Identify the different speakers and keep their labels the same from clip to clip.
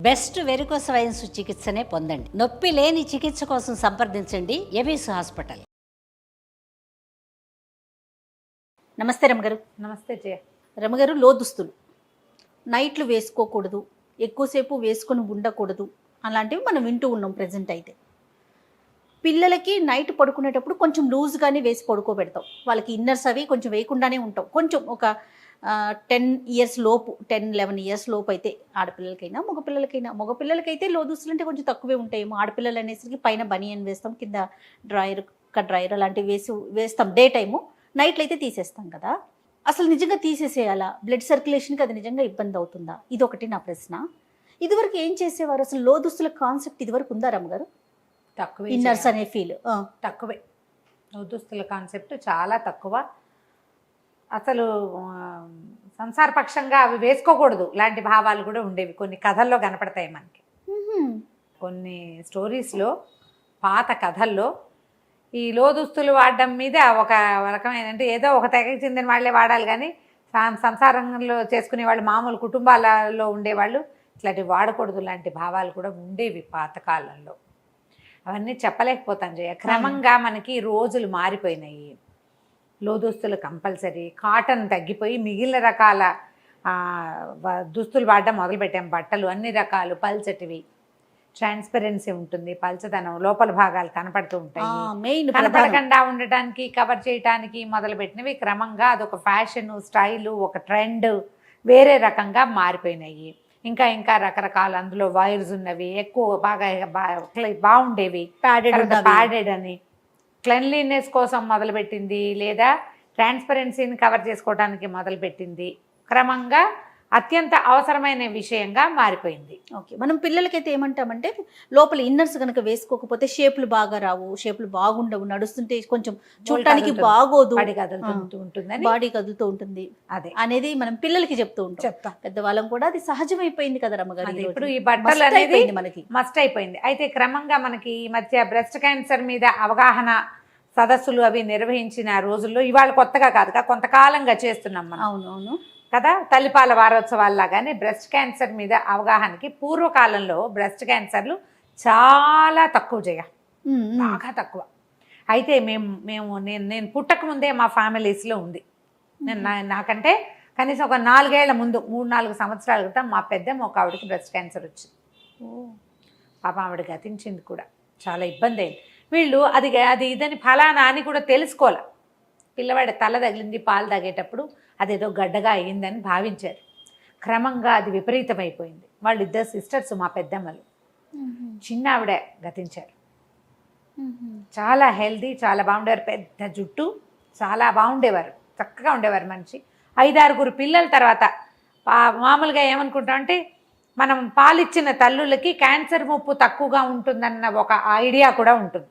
Speaker 1: Best varicose veins చికిత్సనే పొందండి. నొప్పి లేని చికిత్స కోసం సంప్రదించండి ఎవిస్ హాస్పిటల్. నమస్తే రమగారు.
Speaker 2: నమస్తే జయ.
Speaker 1: రమగారు, లోదుస్తులు నైట్లు వేసుకోకూడదు, ఎక్కువసేపు వేసుకొని ఉండకూడదు అలాంటివి మనం వింటూ ఉన్నాం ప్రజెంట్. అయితే పిల్లలకి నైట్ పడుకునేటప్పుడు కొంచెం లూజ్గానే వేసి పడుకోబెడతాం. వాళ్ళకి ఇన్నర్స్ అవి కొంచెం వేయకుండానే ఉంటాం. కొంచెం ఒక 10 ఇయర్స్ లోపు, 10-11 ఇయర్స్ లోపు అయితే ఆడపిల్లలకైనా మగపిల్లలకైతే లోదుస్తులు అంటే కొంచెం తక్కువే ఉంటాయేమో. ఆడపిల్లలు అనేసరికి పైన బనియన్ వేస్తాం, కింద డ్రాయర్, డ్రాయర్ అలాంటివి వేస్తాం. డే టైము, నైట్లు అయితే తీసేస్తాం కదా. అసలు నిజంగా తీసేసేయాలా? బ్లడ్ సర్క్యులేషన్కి అది నిజంగా ఇబ్బంది అవుతుందా? ఇది ఒకటి నా ప్రశ్న. ఇదివరకు ఏం చేసేవారు? అసలు లోదుస్తుల కాన్సెప్ట్ ఇదివరకు ఉందా రమ్మగారు?
Speaker 2: తక్కువే.
Speaker 1: ఇన్నర్స్ అనే ఫీల్
Speaker 2: తక్కువే. లోదుస్తుల కాన్సెప్ట్ చాలా తక్కువ. అసలు సంసారపక్షంగా అవి వేసుకోకూడదు లాంటి భావాలు కూడా ఉండేవి. కొన్ని కథల్లో కనపడతాయి మనకి. కొన్ని స్టోరీస్లో, పాత కథల్లో ఈ లోదుస్తులు వాడడం మీద ఒక రకమైన, అంటే ఏదో ఒక తెగకి చెందిన వాళ్ళే వాడాలి కానీ సంసారంలో చేసుకునే వాళ్ళు, మామూలు కుటుంబాలలో ఉండేవాళ్ళు ఇట్లాంటివి వాడకూడదు లాంటి భావాలు కూడా ఉండేవి పాతకాలంలో. అవన్నీ చెప్పలేకపోతాను జయ. క్రమంగా మనకి రోజులు మారిపోయినాయి. లోదుస్తులు కంపల్సరీ, కాటన్ తగ్గిపోయి మిగిలిన రకాల దుస్తులు వాడడం మొదలుపెట్టాం. బట్టలు అన్ని రకాలు పల్చటివి, ట్రాన్స్పరెన్సీ ఉంటుంది, పల్చదనం, లోపల భాగాలు కనపడుతూ ఉంటాయి. కనపడకుండా ఉండటానికి, కవర్ చేయడానికి మొదలుపెట్టినవి క్రమంగా అదొక ఫ్యాషన్, స్టైలు, ఒక ట్రెండ్ వేరే రకంగా మారిపోయినాయి. ఇంకా ఇంకా రకరకాల అందులో వైర్స్ ఉన్నవి, ఎక్కువ బాగా బాగుండేవి, ప్యాడెడ్ అని క్లెన్లీనెస్ కోసం మొదలుపెట్టింది, లేదా ట్రాన్స్పరెన్సీని కవర్ చేసుకోవడానికి మొదలుపెట్టింది. క్రమంగా అత్యంత అవసరమైన విషయంగా మారిపోయింది.
Speaker 1: ఓకే, మనం పిల్లలకైతే ఏమంటామంటే లోపల ఇన్నర్స్ కనుక వేసుకోకపోతే షేపులు బాగా రావు, షేపులు బాగుండవు, నడుస్తుంటే కొంచెం చూడటానికి బాగోదు, బాడీ కదులుతూ ఉంటుంది అదే అనేది మనం పిల్లలకి చెప్తాం. పెద్దవాళ్ళం కూడా అది సహజమైపోయింది కదా రమ్మగారు.
Speaker 2: ఇప్పుడు ఈ బట్టలు అనేది మనకి మస్ట్ అయిపోయింది. అయితే క్రమంగా మనకి ఈ మధ్య బ్రెస్ట్ క్యాన్సర్ మీద అవగాహన సదస్సులు అవి నిర్వహించిన రోజుల్లో, ఇవాళ కొత్తగా కాదుగా, కొంతకాలంగా చేస్తున్నాం మనం.
Speaker 1: అవునవును
Speaker 2: కదా. తల్లిపాల వారోత్సవాల్లాగానే బ్రెస్ట్ క్యాన్సర్ మీద అవగాహనకి, పూర్వకాలంలో బ్రెస్ట్ క్యాన్సర్లు చాలా తక్కువ చేయ, బాగా తక్కువ. అయితే నేను పుట్టక ముందే మా ఫ్యామిలీస్లో ఉంది. నాకంటే కనీసం ఒక 4 ఏళ్ల ముందు, 3-4 సంవత్సరాల క్రితం మా పెద్దమ్మ ఒక ఆవిడకి బ్రెస్ట్ క్యాన్సర్ వచ్చింది. పాప ఆవిడ గతించింది కూడా. చాలా ఇబ్బంది అయింది. వీళ్ళు అది ఇదని ఫలానా అని కూడా తెలుసుకోలే. పిల్లవాడి తల తగిలింది పాలు తాగేటప్పుడు, అదేదో గడ్డగా అయ్యిందని భావించారు. క్రమంగా అది విపరీతమైపోయింది. వాళ్ళు 2 సిస్టర్స్, మా పెద్దమ్మలు. చిన్న ఆవిడ గతించారు. చాలా హెల్దీ, చాలా బాగుండేవారు, పెద్ద జుట్టు, చాలా బాగుండేవారు, చక్కగా ఉండేవారు మనిషి. 5-6 పిల్లల తర్వాత మామూలుగా ఏమనుకుంటామంటే, మనం పాలిచ్చిన తల్లులకి క్యాన్సర్ ముప్పు తక్కువగా ఉంటుందన్న ఒక ఐడియా కూడా ఉంటుంది.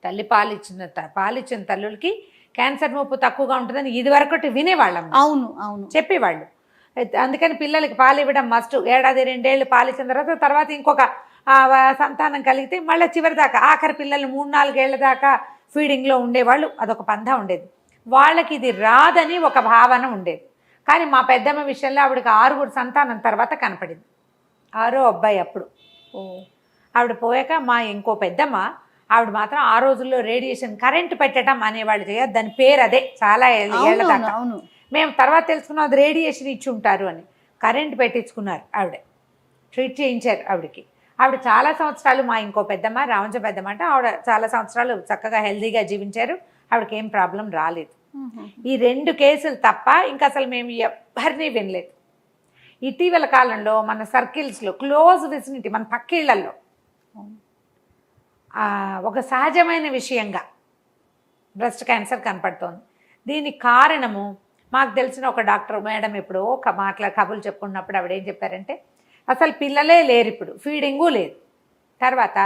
Speaker 2: తల్లి పాలిచ్చిన తల్లులకి క్యాన్సర్ ముప్పు తక్కువగా ఉంటుందని ఇదివరకటి వినేవాళ్ళం.
Speaker 1: అవును
Speaker 2: చెప్పేవాళ్ళు. అందుకని పిల్లలకి పాలు ఇవ్వడం మస్ట్. 1-2 ఏళ్ళు పాలిచ్చిన తర్వాత ఇంకొక సంతానం కలిగితే మళ్ళీ చివరి దాకా, ఆఖరి పిల్లలు 3-4 ఏళ్ల దాకా ఫీడింగ్లో ఉండేవాళ్ళు. అదొక పందా ఉండేది. వాళ్ళకి ఇది రాదని ఒక భావన ఉండేది. కానీ మా పెద్దమ్మ విషయంలో ఆవిడకి 6 సంతానం తర్వాత కనపడింది. 6వ అబ్బాయి అప్పుడు. ఆవిడ పోయాక మా ఇంకో పెద్దమ్మ, ఆవిడ మాత్రం ఆ రోజుల్లో రేడియేషన్ కరెంటు పెట్టడం అనేవాళ్ళు చేయదు. దాని పేరు అదే. చాలా ఏళ్ళ దాకా మేము తర్వాత తెలుసుకున్నాం అది రేడియేషన్ ఇచ్చి ఉంటారు అని. కరెంటు పెట్టించుకున్నారు ఆవిడ, ట్రీట్ చేయించారు ఆవిడకి. ఆవిడ చాలా సంవత్సరాలు, మా ఇంకో పెద్దమ్మ, రావంచ పెద్దమ్మ అంటే, ఆవిడ చాలా సంవత్సరాలు చక్కగా హెల్తీగా జీవించారు. ఆవిడకి ఏం ప్రాబ్లం రాలేదు. ఈ 2 కేసులు తప్ప ఇంకా అసలు మేము ఎవరిని వినలేదు. ఇటీవల కాలంలో మన సర్కిల్స్లో, క్లోజ్ విసినిటీ, మన పక్కిళ్లలో ఒక సహజమైన విషయంగా బ్రెస్ట్ క్యాన్సర్ కనపడుతోంది. దీనికి కారణము మాకు తెలిసిన ఒక డాక్టర్ మేడం ఎప్పుడో కబుర్లు చెప్పుకున్నప్పుడు ఆవిడ ఏం చెప్పారంటే, అసలు పిల్లలే లేరు ఇప్పుడు, ఫీడింగు లేదు. తర్వాత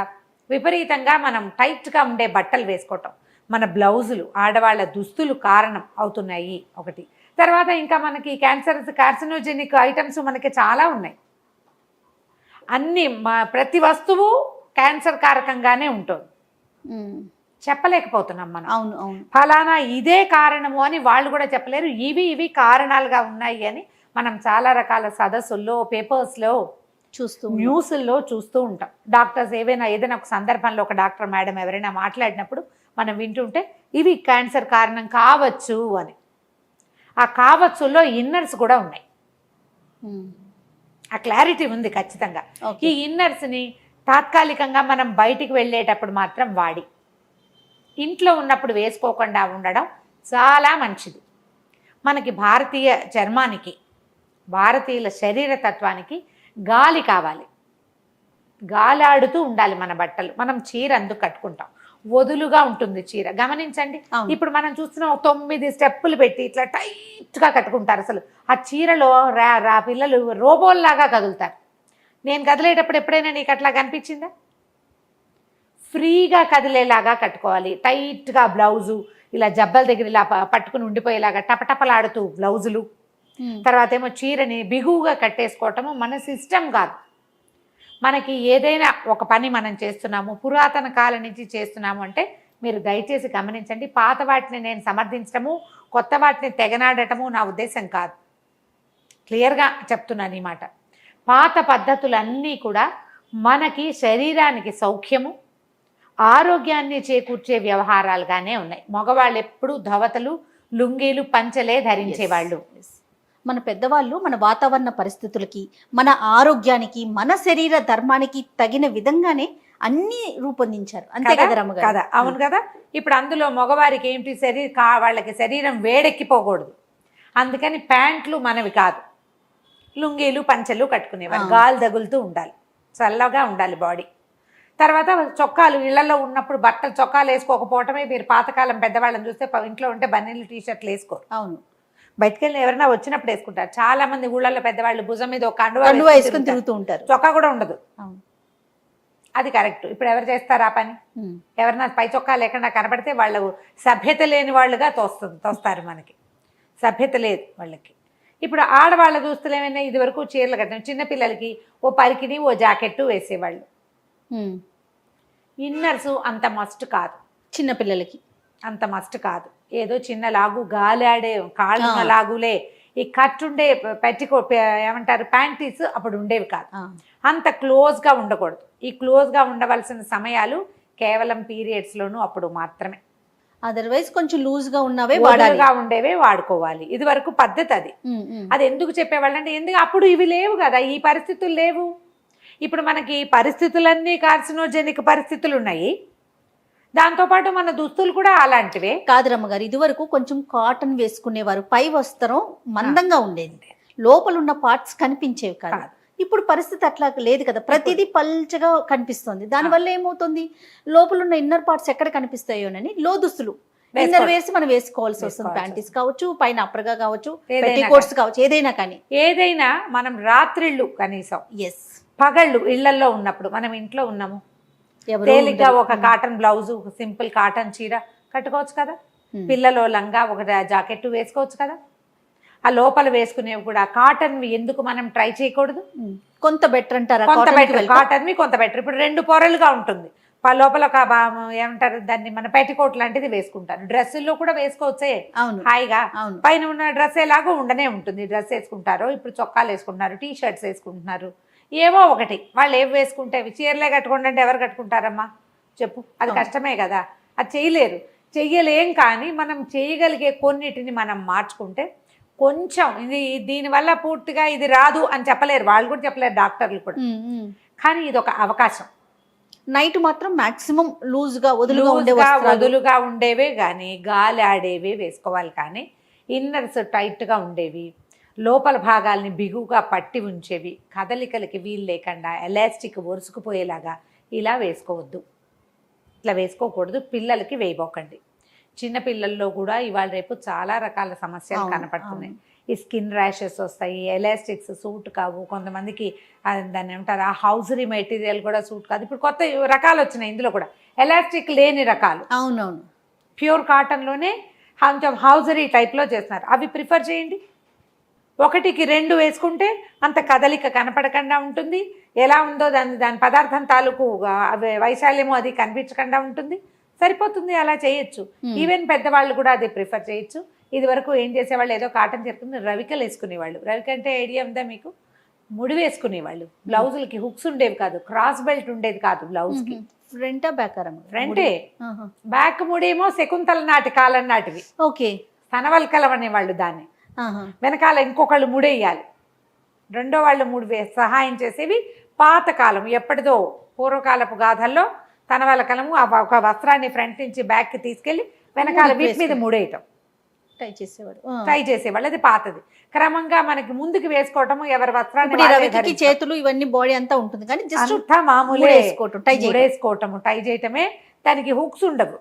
Speaker 2: విపరీతంగా మనం టైట్గా ఉండే బట్టలు వేసుకోవటం, మన బ్లౌజులు, ఆడవాళ్ళ దుస్తులు కారణం అవుతున్నాయి ఒకటి. తర్వాత ఇంకా మనకి కార్సినోజెనిక్ ఐటమ్స్ మనకి చాలా ఉన్నాయి. అన్నీ ప్రతి వస్తువు క్యాన్సర్ కారకంగానే ఉంటుంది. చెప్పలేకపోతున్నాం మనం.
Speaker 1: అవును
Speaker 2: ఫలానా ఇదే కారణము అని వాళ్ళు కూడా చెప్పలేరు. ఇవి కారణాలుగా ఉన్నాయి అని మనం చాలా రకాల సదస్సుల్లో, పేపర్స్లో
Speaker 1: చూస్తూ
Speaker 2: న్యూస్ల్లో చూస్తూ ఉంటాం. డాక్టర్స్ ఏదైనా ఒక సందర్భంలో ఒక డాక్టర్ మేడం ఎవరైనా మాట్లాడినప్పుడు మనం వింటుంటే ఇవి క్యాన్సర్ కారణం కావచ్చు అని. ఆ కావచ్చులో ఇన్నర్స్ కూడా ఉన్నాయి. ఆ క్లారిటీ ఉంది ఖచ్చితంగా.
Speaker 1: ఓకే.
Speaker 2: ఈ ఇన్నర్స్ని తాత్కాలికంగా మనం బయటికి వెళ్ళేటప్పుడు మాత్రం వాడి ఇంట్లో ఉన్నప్పుడు వేసుకోకుండా ఉండడం చాలా మంచిది. మనకి భారతీయ చర్మానికి, భారతీయుల శరీర తత్వానికి గాలి కావాలి. గాలాడుతూ ఉండాలి మన బట్టలు. మనం చీర అందుకు కట్టుకుంటాం, వదులుగా ఉంటుంది చీర. గమనించండి,
Speaker 1: అవును.
Speaker 2: ఇప్పుడు మనం చూస్తున్నాం 9 స్టెప్పులు పెట్టి ఇట్లా టైట్గా కట్టుకుంటారు. అసలు ఆ చీరలో పిల్లలు రోబోల్లాగా కదులుతారు. నేను కదిలేటప్పుడు ఎప్పుడైనా నీకు అట్లా కనిపించిందా? ఫ్రీగా కదిలేలాగా కట్టుకోవాలి. టైట్గా బ్లౌజు ఇలా జబ్బల దగ్గర ఇలా పట్టుకుని ఉండిపోయేలాగా టపటపలాడుతూ బ్లౌజులు. తర్వాత ఏమో చీరని బిగువుగా కట్టేసుకోవటము మన సిస్టమ్ కాదు. మనకి ఏదైనా ఒక పని మనం చేస్తున్నాము, పురాతన కాలం నుంచి చేస్తున్నాము అంటే మీరు దయచేసి గమనించండి. పాత వాటిని నేను సమర్థించడము, కొత్త వాటిని తెగనాడటము నా ఉద్దేశం కాదు. క్లియర్గా చెప్తున్నాను ఈ మాట. పాత పద్ధతులన్నీ కూడా మనకి శరీరానికి సౌఖ్యము, ఆరోగ్యాన్ని చేకూర్చే వ్యవహారాలుగానే ఉన్నాయి. మగవాళ్ళు ఎప్పుడూ ధవతలు, లుంగీలు, పంచలే ధరించేవాళ్ళు.
Speaker 1: మన పెద్దవాళ్ళు మన వాతావరణ పరిస్థితులకి, మన ఆరోగ్యానికి, మన శరీర ధర్మానికి తగిన విధంగానే అన్ని రూపొందించారు. అంతే కదా రమ్మగారు?
Speaker 2: కదా, అవును కదా. ఇప్పుడు అందులో మగవారికి ఏంటి, వాళ్ళకి శరీరం వేడెక్కిపోకూడదు. అందుకని ప్యాంట్లు మనవి కాదు, లుంగీలు పంచలు కట్టుకునేవారు. గాలి తగులుతూ ఉండాలి, చల్లగా ఉండాలి బాడీ. తర్వాత చొక్కాలు, ఇళ్లలో ఉన్నప్పుడు బట్టలు చొక్కాలు వేసుకోకపోవటమే. మీరు పాతకాలం పెద్దవాళ్ళని చూస్తే ఇంట్లో ఉంటే బన్నీలు టీషర్ట్లు వేసుకోరు.
Speaker 1: అవును.
Speaker 2: బయటకు వెళ్ళి ఎవరైనా వచ్చినప్పుడు వేసుకుంటారు. చాలా మంది ఊళ్ళల్లో పెద్దవాళ్ళు భుజం మీద ఒక కండువా
Speaker 1: వేసుకుని తిరుగుతూ ఉంటారు.
Speaker 2: చొక్కా కూడా ఉండదు. అది కరెక్ట్. ఇప్పుడు ఎవరు చేస్తారు ఆ పని? ఎవరన్నా పై చొక్కా లేకుండా కనపడితే వాళ్ళు సభ్యత లేని వాళ్ళుగా తోస్తారు. మనకి సభ్యత లేదు వాళ్ళకి. ఇప్పుడు ఆడవాళ్ళ దుస్తులు ఏమైనా ఇది వరకు చీరలు కట్టాం. చిన్నపిల్లలకి ఓ పరికిని, ఓ జాకెట్టు వేసేవాళ్ళు. ఇన్నర్సు అంత మస్ట్ కాదు,
Speaker 1: చిన్నపిల్లలకి
Speaker 2: అంత మస్ట్ కాదు. ఏదో చిన్న లాగు, గాలాడే కాళ్ళ లాగులే. ఈ కట్టుండే ఏమంటారు ప్యాంటీస్ అప్పుడు ఉండేవి కాదు. అంత క్లోజ్గా ఉండకూడదు. ఈ క్లోజ్గా ఉండవలసిన సమయాలు కేవలం పీరియడ్స్లోనూ అప్పుడు మాత్రమే.
Speaker 1: అదర్వైజ్ కొంచెం లూజ్గా ఉన్నవే
Speaker 2: ఉండేవే వాడుకోవాలి. ఇది వరకు పద్ధతి అది. అది ఎందుకు చెప్పేవాళ్ళు అంటే, ఎందుకు అప్పుడు ఇవి లేవు కదా, ఈ పరిస్థితులు లేవు. ఇప్పుడు మనకి పరిస్థితులన్నీ కార్సినోజెనిక్ పరిస్థితులు ఉన్నాయి. దాంతోపాటు మన దుస్తులు కూడా అలాంటివే.
Speaker 1: కాదు రమ్మగారు, ఇదివరకు కొంచెం కాటన్ వేసుకునేవారు, పై వస్త్రం మందంగా ఉండేది, లోపల ఉన్న పార్ట్స్ కనిపించేవి కాదు. ఇప్పుడు పరిస్థితి అట్లా లేదు కదా, ప్రతిదీ పల్చగా కనిపిస్తుంది. దానివల్ల ఏమవుతుంది, లోపల ఉన్న ఇన్నర్ పార్ట్స్ ఎక్కడ కనిపిస్తాయోనని లో దుస్తులు ఇన్నర్ వేసి మనం వేసుకోవాల్సి వస్తుంది. ప్యాంటీస్ కావచ్చు, పైన అప్పరగా కావచ్చు, పెట్టికోట్స్ కావచ్చు, ఏదైనా కానీ.
Speaker 2: ఏదైనా మనం రాత్రిళ్ళు కనీసం,
Speaker 1: ఎస్,
Speaker 2: పగళ్ళు ఇళ్లలో ఉన్నప్పుడు, మనం ఇంట్లో ఉన్నాము, తేలిగ్గా ఒక కాటన్ బ్లౌజు, సింపుల్ కాటన్ చీర కట్టుకోవచ్చు కదా. పిల్లలో లంగా, ఒక జాకెట్ వేసుకోవచ్చు కదా. ఆ లోపల వేసుకునేవి కూడా కాటన్వి ఎందుకు మనం ట్రై చేయకూడదు?
Speaker 1: కొంత బెటర్ అంటారా?
Speaker 2: కొంత బెటర్, కాటన్వి కొంత బెటర్. ఇప్పుడు 2 పొరలుగా ఉంటుంది, లోపల ఒక ఏమంటారు దాన్ని, మన పెట్టికోట్ లాంటిది వేసుకుంటారు. డ్రెస్సుల్లో కూడా వేసుకోవచ్చే హాయిగా. పైన ఉన్న డ్రెస్ ఎలాగో ఉండనే ఉంటుంది, డ్రెస్ వేసుకుంటారు. ఇప్పుడు చొక్కాలు వేసుకుంటున్నారు, టీ షర్ట్స్ వేసుకుంటున్నారు, ఏవో ఒకటి. వాళ్ళు ఏవి వేసుకుంటే చీరలే కట్టుకోండి అంటే ఎవరు కట్టుకుంటారమ్మా చెప్పు? అది కష్టమే కదా, అది చేయలేరు, చెయ్యలేం. కానీ మనం చేయగలిగే కొన్నిటిని మనం మార్చుకుంటే కొంచెం, ఇది దీనివల్ల పూర్తిగా ఇది రాదు అని చెప్పలేరు, వాళ్ళు కూడా చెప్పలేరు, డాక్టర్లు కూడా. కానీ ఇది ఒక అవకాశం.
Speaker 1: నైట్ మాత్రం మాక్సిమం లూజ్గా
Speaker 2: వదులుగా ఉండేవే కానీ, గాలి ఆడేవే వేసుకోవాలి. కానీ ఇన్నర్స్ టైట్గా ఉండేవి, లోపల భాగాల్ని బిగువుగా పట్టి ఉంచేవి, కదలికలకి వీలు లేకుండా ఎలాస్టిక్ ఒరుసుకుపోయేలాగా ఇలా వేసుకోవద్దు. ఇట్లా వేసుకోకూడదు. పిల్లలకి వేయబోకండి. చిన్నపిల్లల్లో కూడా ఇవాళ రేపు చాలా రకాల సమస్యలు కనపడుతున్నాయి. ఈ స్కిన్ ర్యాషెస్ వస్తాయి, ఎలాస్టిక్స్ సూట్ కావు, కొంతమందికి దాన్ని ఏమంటారు ఆ హౌజరీ మెటీరియల్ కూడా సూట్ కాదు. ఇప్పుడు కొత్త రకాలు వచ్చినాయి, ఇందులో కూడా ఎలాస్టిక్ లేని రకాలు.
Speaker 1: అవునవును,
Speaker 2: ప్యూర్ కాటన్లోనే కొంచెం హౌజరీ టైప్లో చేస్తున్నారు, అవి ప్రిఫర్ చేయండి. 1కి 2 వేసుకుంటే అంత కదలిక కనపడకుండా ఉంటుంది. ఎలా ఉందో దాని పదార్థం తాలూకు వైశాల్యము అది కనిపించకుండా ఉంటుంది, సరిపోతుంది. అలా చేయొచ్చు. ఈవెన్ పెద్దవాళ్ళు కూడా అది ప్రిఫర్ చేయొచ్చు. ఇది వరకు ఏం చేసేవాళ్ళు, ఏదో కాటన్ చెప్పుకుని రవికలు వేసుకునేవాళ్ళు. రవిక అంటే ఐడియా ఉందా మీకు? ముడి వేసుకునేవాళ్ళు. బ్లౌజులకి హుక్స్ ఉండేవి కాదు, క్రాస్ బెల్ట్ ఉండేది కాదు బ్లౌజ్కి.
Speaker 1: ఫ్రంటా బ్యాక్
Speaker 2: ఫ్రంటే. బ్యాక్ ముడేమో శకుంతల నాటి కాలం నాటివి.
Speaker 1: ఓకే.
Speaker 2: స్తనవల్కలం అనేవాళ్ళు దాన్ని. వెనకాల ఇంకొకళ్ళు ముడేయాలి, రెండో వాళ్ళు సహాయం చేసేవి. పాతకాలం ఎప్పటిదో పూర్వకాలపు గాథల్లో తనవలకలము ఒక వస్త్రాన్ని ఫ్రంట్ నుంచి బ్యాక్కి తీసుకెళ్ళి వెనకాల వీటి మీద ముడేయటం ట్రై చేసేవాళ్ళు. అది పాతది. క్రమంగా మనకి ముందుకు వేసుకోవటము, ఎవరి వస్త్రాన్ని
Speaker 1: చేతులు ఇవన్నీ బాడీ అంతా ఉంటుంది కానీ
Speaker 2: జస్ట్ మామూలే వేసుకోవటము, టై చేయటమే. దానికి హుక్స్ ఉండవు.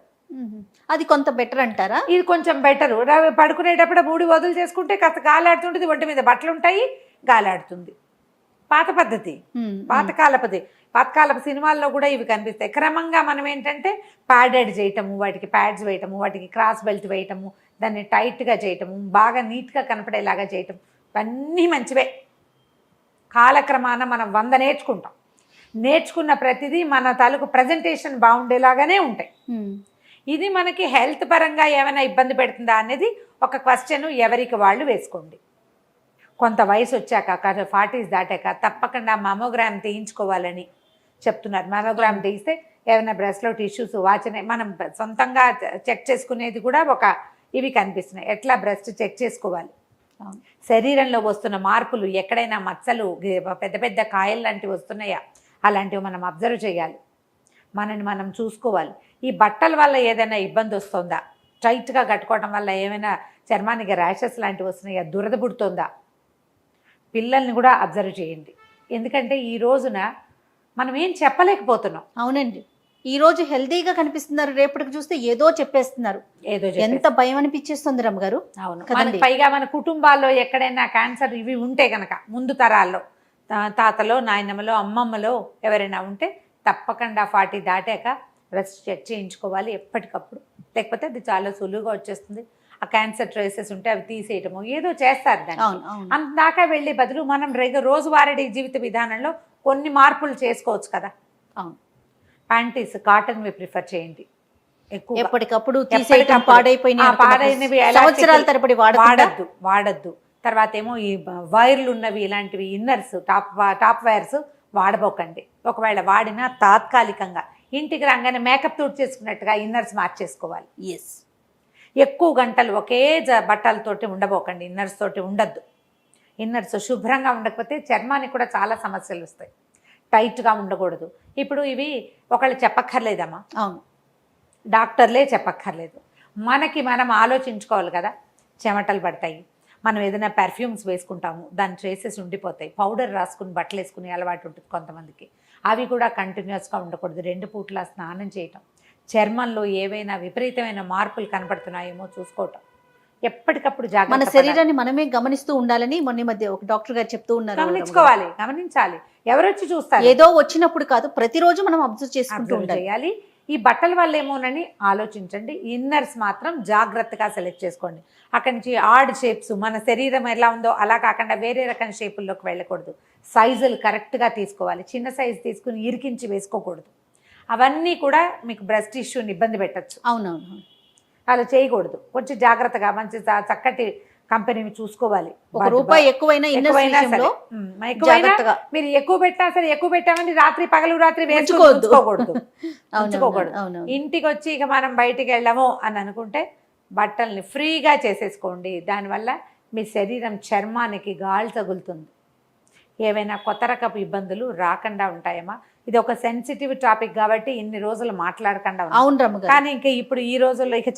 Speaker 1: అది కొంత బెటర్ అంటారా?
Speaker 2: ఇది కొంచెం బెటరు. పడుకునేటప్పుడు మూడు వదులు చేసుకుంటే కాస్త గాలాడుతుంటుంది, ఒంటి మీద బట్టలు ఉంటాయి, గాలాడుతుంది. పాత పద్ధతి, పాతకాలపు సినిమాల్లో కూడా ఇవి కనిపిస్తాయి. క్రమంగా మనం ఏంటంటే ప్యాడెడ్ చేయటము, వాటికి ప్యాడ్స్ వేయటము, వాటికి క్రాస్ బెల్ట్ వేయటము, దాన్ని టైట్గా చేయటము, బాగా నీట్గా కనపడేలాగా చేయటం, ఇవన్నీ మంచివే. కాలక్రమాన మనం 100 నేర్చుకుంటాం. నేర్చుకున్న ప్రతిదీ మన తాలూకు ప్రజెంటేషన్ బాగుండేలాగానే ఉంటాయి. ఇది మనకి హెల్త్ పరంగా ఏమైనా ఇబ్బంది పెడుతుందా అనేది ఒక క్వశ్చన్ ఎవరికి వాళ్ళు వేసుకోండి. కొంత వయసు వచ్చాక 40s దాటాక తప్పకుండా మమోగ్రామ్ తీయించుకోవాలని చెప్తున్నారు. మమోగ్రామ్ తీయిస్తే ఏమైనా బ్రెస్ట్లో టిష్యూస్ వాచనే మనం సొంతంగా చెక్ చేసుకునేది కూడా ఇవి కనిపిస్తున్నాయి. ఎట్లా బ్రెస్ట్ చెక్ చేసుకోవాలి, శరీరంలో వస్తున్న మార్పులు, ఎక్కడైనా మచ్చలు, పెద్ద పెద్ద కాయలు లాంటివి వస్తున్నాయా, అలాంటివి మనం అబ్జర్వ్ చేయాలి. మనని మనం చూసుకోవాలి. ఈ బట్టల వల్ల ఏదైనా ఇబ్బంది వస్తుందా, టైట్గా కట్టుకోవడం వల్ల ఏమైనా చర్మానికి ర్యాషెస్ లాంటివి వస్తున్నాయా, దురద పుడుతుందా, పిల్లల్ని కూడా అబ్జర్వ్ చేయండి. ఎందుకంటే ఈ రోజున మనం ఏం చెప్పలేకపోతున్నాం.
Speaker 1: అవునండి, ఈ రోజు హెల్తీగా కనిపిస్తున్నారు, రేపటికి చూస్తే ఏదో చెప్పేస్తున్నారు. ఎంత భయం అనిపించేస్తుంది రమ్మగారు.
Speaker 2: అవును, పైగా మన కుటుంబాల్లో ఎక్కడైనా క్యాన్సర్ ఇవి ఉంటే కనుక ముందు తరాల్లో తాతలో, నాయనమ్మలో, అమ్మమ్మలో ఎవరైనా ఉంటే తప్పకుండా 40 దాటాక బ్రెస్ట్ చెక్ చేయించుకోవాలి ఎప్పటికప్పుడు. లేకపోతే అది చాలా సులువుగా వచ్చేస్తుంది. ఆ క్యాన్సర్ ట్రేసెస్ ఉంటే అవి తీసేయటము ఏదో చేస్తారు దాన్ని. అంతదాకా వెళ్ళే బదులు మనం రోజువారీ జీవిత విధానంలో కొన్ని మార్పులు చేసుకోవచ్చు కదా.
Speaker 1: అవును,
Speaker 2: ప్యాంటీస్ కాటన్వి ప్రిఫర్ చేయండి.
Speaker 1: ఎప్పటికప్పుడు పాడైపోయినవి సంవత్సరాల తరబడి
Speaker 2: వాడద్దు. తర్వాత ఏమో ఈ వైర్లు ఉన్నవి, ఇలాంటివి ఇన్నర్స్, టాప్ వైర్స్ వాడబోకండి. ఒకవేళ వాడినా తాత్కాలికంగా ఇంటికి రాగానే మేకప్ తోటి చేసుకున్నట్టుగా ఇన్నర్స్ మార్చేసుకోవాలి. ఎక్కువ గంటలు ఒకే బట్టలతోటి ఉండబోకండి, ఇన్నర్స్ తోటి ఉండద్దు. ఇన్నర్స్ శుభ్రంగా ఉండకపోతే చర్మానికి కూడా చాలా సమస్యలు వస్తాయి. టైట్గా ఉండకూడదు. ఇప్పుడు ఇవి ఒకళ్ళు చెప్పక్కర్లేదమ్మా,
Speaker 1: అవును,
Speaker 2: డాక్టర్లే చెప్పక్కర్లేదు. మనకి మనం ఆలోచించుకోవాలి కదా. చెమటలు పడతాయి, మనం ఏదైనా పెర్ఫ్యూమ్స్ వేసుకుంటాము, దాని ట్రేసెస్ ఉండిపోతాయి. పౌడర్ రాసుకుని బట్టలు వేసుకునే అలవాటు ఉంటుంది కొంతమందికి. అవి కూడా కంటిన్యూస్గా ఉండకూడదు. 2 పూట్ల స్నానం చేయటం, చర్మంలో ఏవైనా విపరీతమైన మార్పులు కనపడుతున్నాయేమో చూసుకోవటం, ఎప్పటికప్పుడు జాగ్రత్త.
Speaker 1: మన శరీరాన్ని మనమే గమనిస్తూ ఉండాలని మొన్న మధ్య ఒక డాక్టర్ గారు చెప్తూ ఉన్నారు.
Speaker 2: గమనించాలి. ఎవరొచ్చి చూస్తారు,
Speaker 1: ఏదో వచ్చినప్పుడు కాదు, ప్రతిరోజు మనం అబ్జర్వ్ చేసుకుంటూ
Speaker 2: ఉండాలి. ఈ బట్టల వల్ల ఏమోనని ఆలోచించండి. ఇన్నర్స్ మాత్రం జాగ్రత్తగా సెలెక్ట్ చేసుకోండి. అక్కడి నుంచి ఆడ్ షేప్స్, మన శరీరం ఎలా ఉందో అలా కాకుండా వేరే రకం షేపుల్లోకి వెళ్ళకూడదు. సైజులు కరెక్ట్గా తీసుకోవాలి. చిన్న సైజు తీసుకుని ఇరికించి వేసుకోకూడదు. అవన్నీ కూడా మీకు బ్రెస్ట్ ఇష్యూని ఇబ్బంది పెట్టచ్చు.
Speaker 1: అవునవును,
Speaker 2: అలా చేయకూడదు. కొంచెం జాగ్రత్తగా మంచి చక్కటి కంపెనీని చూసుకోవాలి.
Speaker 1: రూపాయి ఎక్కువైనా
Speaker 2: మీరు ఎక్కువ పెట్టినా సరే, ఎక్కువ పెట్టామని పగలు రాత్రి వేసుకోకూడదు. ఇంటికి వచ్చి ఇక మనం బయటికి వెళ్ళము అని అనుకుంటే బట్టల్ని ఫ్రీగా చేసేసుకోండి. దానివల్ల మీ శరీరం చర్మానికి గాలి తగులుతుంది. ఏవైనా కొత్త రకపు ఇబ్బందులు రాకుండా ఉంటాయమ్మా. ఇది ఒక సెన్సిటివ్ టాపిక్ కాబట్టి ఇన్ని రోజులు మాట్లాడకుండా.
Speaker 1: అవును రమ్మ,
Speaker 2: కానీ ఇంకా ఇప్పుడు ఈ రోజుల్లో ఇక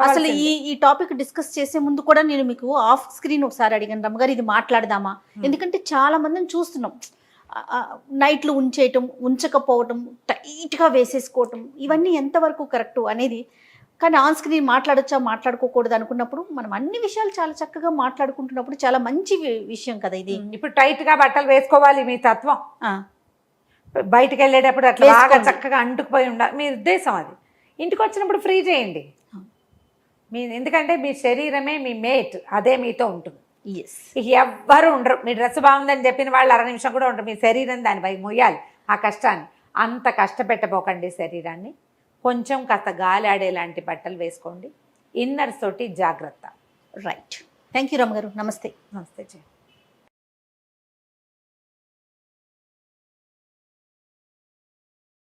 Speaker 1: అసలు ఈ టాపిక్ డిస్కస్ చేసే ముందు కూడా నేను మీకు ఆఫ్ స్క్రీన్ ఒకసారి అడిగాను రమ్మగారు, ఇది మాట్లాడదామా? ఎందుకంటే చాలా మందిని చూస్తున్నాం, నైట్లు ఉంచకపోవటం, టైట్గా వేసేసుకోవటం, ఇవన్నీ ఎంతవరకు కరెక్ట్ అనేది. కానీ ఆన్ స్క్రీన్ మాట్లాడొచ్చా మాట్లాడుకోకూడదు అనుకున్నప్పుడు మనం అన్ని విషయాలు చాలా చక్కగా మాట్లాడుకుంటున్నప్పుడు చాలా మంచి విషయం కదా ఇది.
Speaker 2: ఇప్పుడు టైట్గా బట్టలు వేసుకోవాలి మీ తత్వం. బయటకు వెళ్ళేటప్పుడు అట్లా బాగా చక్కగా అంటుకుపోయి ఉండాలి మీ ఉద్దేశం. అది ఇంటికి వచ్చినప్పుడు ఫ్రీ చేయండి. ఎందుకంటే మీ శరీరమే మీ మేట్, అదే మీతో ఉంటుంది. ఎవ్వరు ఉండరు. మీ డ్రెస్ బాగుందని చెప్పిన వాళ్ళు 1/2 నిమిషం కూడా ఉండరు. మీ శరీరం దానిపై మొయ్యాలి ఆ కష్టాన్ని. అంత కష్టపెట్టబోకండి శరీరాన్ని. కొంచెం కాస్త గాలి ఆడేలాంటి బట్టలు వేసుకోండి. ఇన్నర్స్ తోటి జాగ్రత్త.
Speaker 1: రైట్. థ్యాంక్ యూ రమ్మ గారు. నమస్తే.
Speaker 2: నమస్తే.